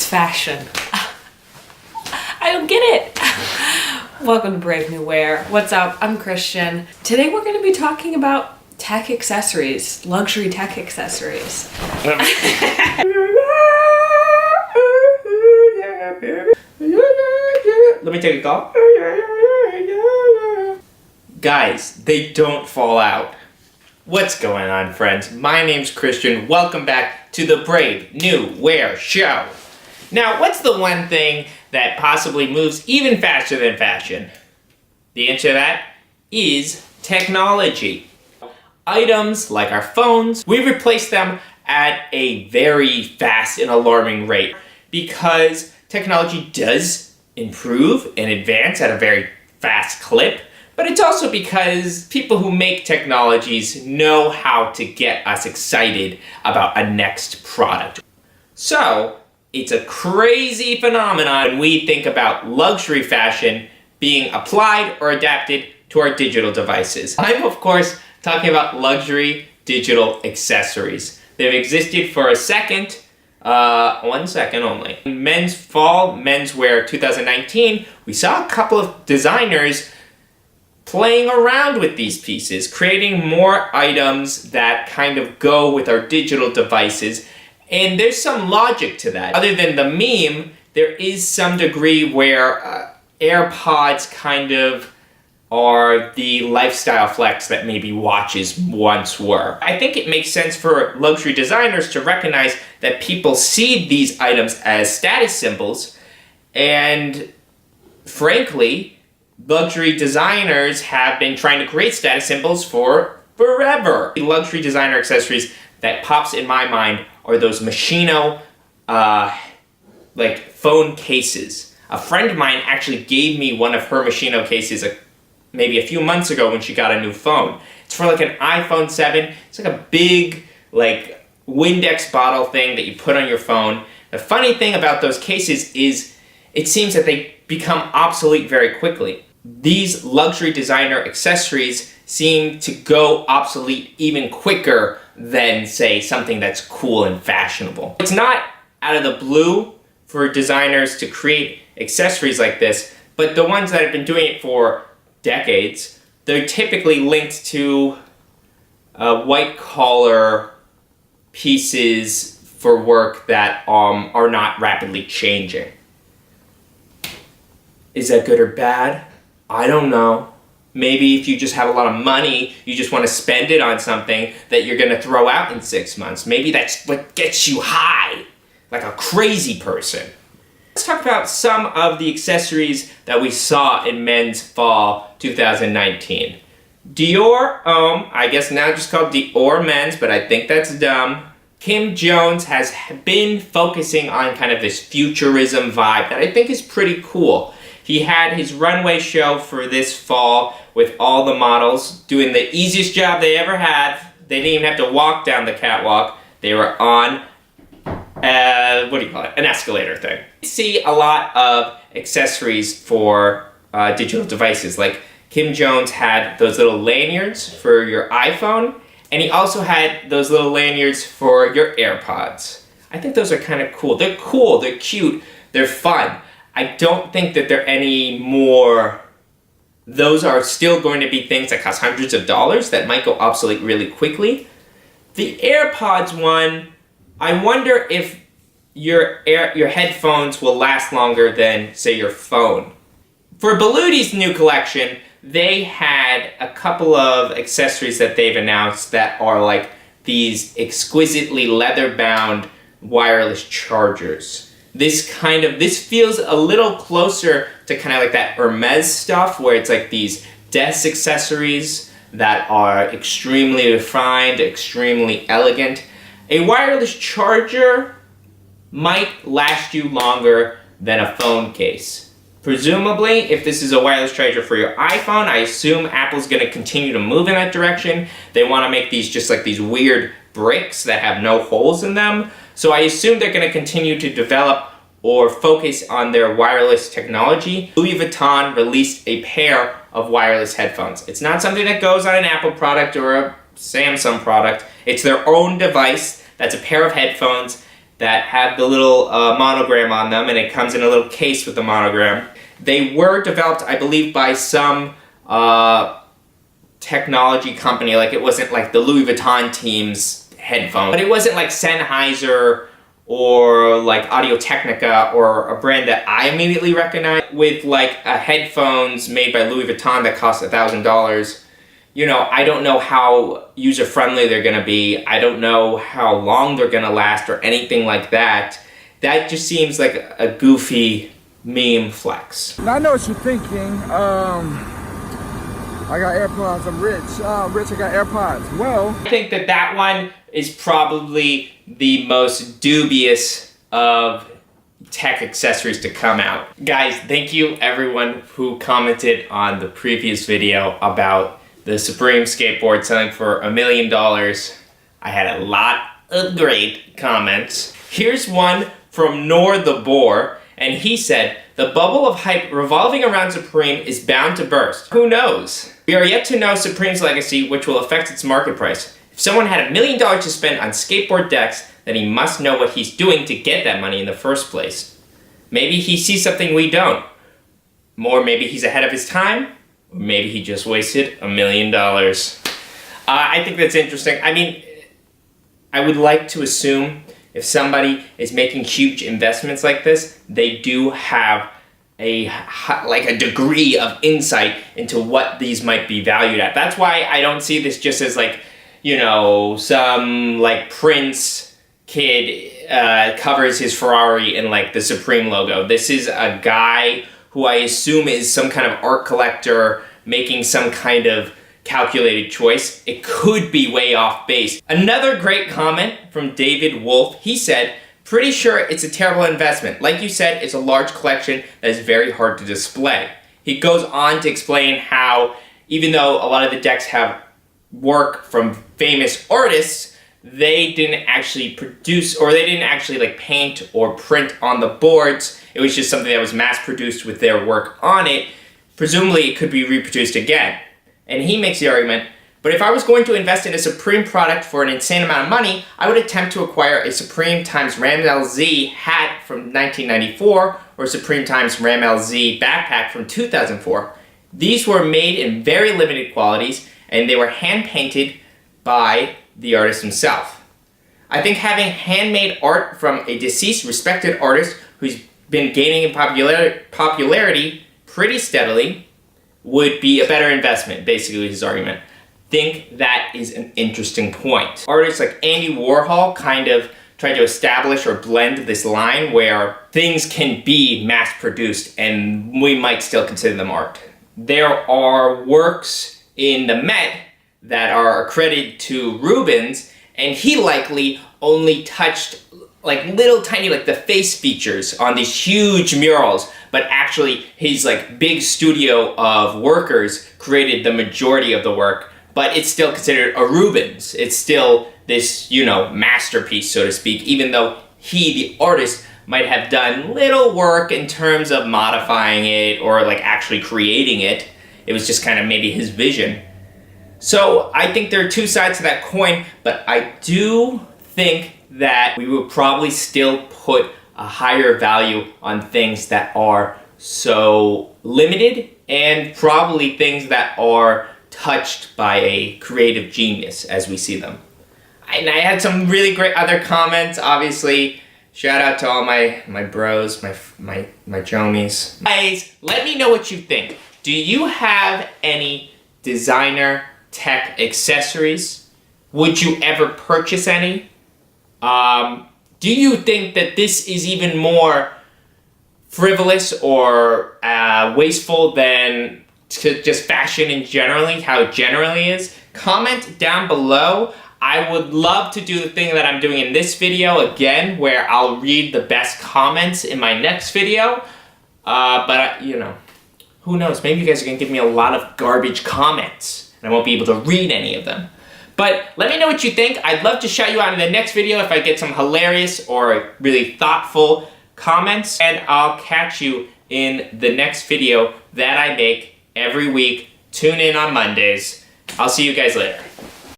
fashion? I don't get it. Welcome to Brave New Wear. What's up? I'm Christian. Today we're going to be talking about tech accessories, luxury tech accessories. Let me take a call. Guys, they don't fall out. What's going on, friends? My name's Christian. Welcome back to the Brave New Wear Show. Now, what's the one thing that possibly moves even faster than fashion? The answer to that is technology. Items like our phones, we replace them at a very fast and alarming rate because technology does improve and advance at a very fast clip, but it's also because people who make technologies know how to get us excited about a next product. So, it's a crazy phenomenon when we think about luxury fashion being applied or adapted to our digital devices. I'm, of course, talking about luxury digital accessories. They've existed for 1 second only. In men's fall menswear 2019, we saw a couple of designers playing around with these pieces, creating more items that kind of go with our digital devices. And there's some logic to that. Other than the meme, there is some degree where AirPods kind of are the lifestyle flex that maybe watches once were. I think it makes sense for luxury designers to recognize that people see these items as status symbols, and frankly, luxury designers have been trying to create status symbols for forever. The luxury designer accessories that pops in my mind are those Moschino, like phone cases. A friend of mine actually gave me one of her Moschino cases maybe a few months ago when she got a new phone. It's for like an iPhone 7. It's like a big, like, Windex bottle thing that you put on your phone. The funny thing about those cases is it seems that they become obsolete very quickly. These luxury designer accessories seem to go obsolete even quicker than, say, something that's cool and fashionable. It's not out of the blue for designers to create accessories like this, but the ones that have been doing it for decades, they're typically linked to white-collar pieces for work that are not rapidly changing. Is that good or bad? I don't know. Maybe if you just have a lot of money, you just want to spend it on something that you're going to throw out in 6 months. Maybe that's what gets you high, like a crazy person. Let's talk about some of the accessories that we saw in men's fall 2019. Dior, I guess now just called Dior men's, but I think that's dumb. Kim Jones has been focusing on kind of this futurism vibe that I think is pretty cool. He had his runway show for this fall with all the models doing the easiest job they ever had. They didn't even have to walk down the catwalk. They were on, an escalator thing. You see a lot of accessories for digital devices. Like Kim Jones had those little lanyards for your iPhone, and he also had those little lanyards for your AirPods. I think those are kind of cool. They're cool, they're cute, they're fun. I don't think that they're any more. Those are still going to be things that cost hundreds of dollars that might go obsolete really quickly. The AirPods one, I wonder if your headphones will last longer than, say, your phone. For Berluti's new collection, they had a couple of accessories that they've announced that are like these exquisitely leather-bound wireless chargers. This feels a little closer to kind of like that Hermes stuff where it's like these desk accessories that are extremely refined, extremely elegant. A wireless charger might last you longer than a phone case. Presumably, if this is a wireless charger for your iPhone, I assume Apple's going to continue to move in that direction. They want to make these just like these weird bricks that have no holes in them. So I assume they're going to continue to develop or focus on their wireless technology. Louis Vuitton released a pair of wireless headphones. It's not something that goes on an Apple product or a Samsung product. It's their own device that's a pair of headphones, that have the little monogram on them, and it comes in a little case with the monogram. They were developed, I believe, by some technology company. Like, it wasn't like the Louis Vuitton team's headphone, but it wasn't like Sennheiser or like Audio-Technica or a brand that I immediately recognize. With like headphones made by Louis Vuitton that cost $1,000, you know, I don't know how user-friendly they're gonna be. I don't know how long they're gonna last or anything like that. That just seems like a goofy meme flex. I know what you're thinking. I got AirPods, I'm rich. Rich, I got AirPods. Well, I think that one is probably the most dubious of tech accessories to come out. Guys, thank you everyone who commented on the previous video about the Supreme skateboard selling for $1 million. I had a lot of great comments. Here's one from Nor the Boar, and he said, "The bubble of hype revolving around Supreme is bound to burst. Who knows? We are yet to know Supreme's legacy, which will affect its market price. If someone had $1 million to spend on skateboard decks, then he must know what he's doing to get that money in the first place. Maybe he sees something we don't. Or maybe he's ahead of his time. Or maybe he just wasted $1 million." I think that's interesting. I mean, I would like to assume if somebody is making huge investments like this, they do have a degree of insight into what these might be valued at. That's why I don't see this just as like, you know, some like Prince kid covers his Ferrari in like the Supreme logo. This is a guy who I assume is some kind of art collector making some kind of calculated choice. It could be way off base. Another great comment from David Wolf. He said, "Pretty sure it's a terrible investment. Like you said, it's a large collection that is very hard to display." He goes on to explain how even though a lot of the decks have work from famous artists, they didn't actually produce, or they didn't actually like paint or print on the boards. It was just something that was mass produced with their work on it. Presumably it could be reproduced again. And he makes the argument, "But if I was going to invest in a Supreme product for an insane amount of money, I would attempt to acquire a Supreme times Ram LZ hat from 1994 or Supreme times Ram LZ backpack from 2004. These were made in very limited qualities, and they were hand-painted by the artist himself. I think having handmade art from a deceased respected artist who's been gaining in popularity pretty steadily would be a better investment," basically his argument. Think that is an interesting point. Artists like Andy Warhol kind of tried to establish or blend this line where things can be mass-produced and we might still consider them art. There are works in the Met that are accredited to Rubens, and he likely only touched like little tiny, like the face features on these huge murals, but actually his like big studio of workers created the majority of the work, but it's still considered a Rubens. It's still this, you know, masterpiece, so to speak, even though he, the artist, might have done little work in terms of modifying it or like actually creating it. It was just kind of maybe his vision. So I think there are two sides to that coin, but I do think that we would probably still put a higher value on things that are so limited and probably things that are touched by a creative genius as we see them. And I had some really great other comments, obviously. Shout out to all my bros, my jomies. Guys, let me know what you think. Do you have any designer tech accessories? Would you ever purchase any? Do you think that this is even more frivolous or wasteful than just fashion in generally, how it generally is? Comment down below. I would love to do the thing that I'm doing in this video again, where I'll read the best comments in my next video. But you know, who knows? Maybe you guys are gonna give me a lot of garbage comments, and I won't be able to read any of them. But let me know what you think. I'd love to shout you out in the next video if I get some hilarious or really thoughtful comments. And I'll catch you in the next video that I make every week. Tune in on Mondays. I'll see you guys later.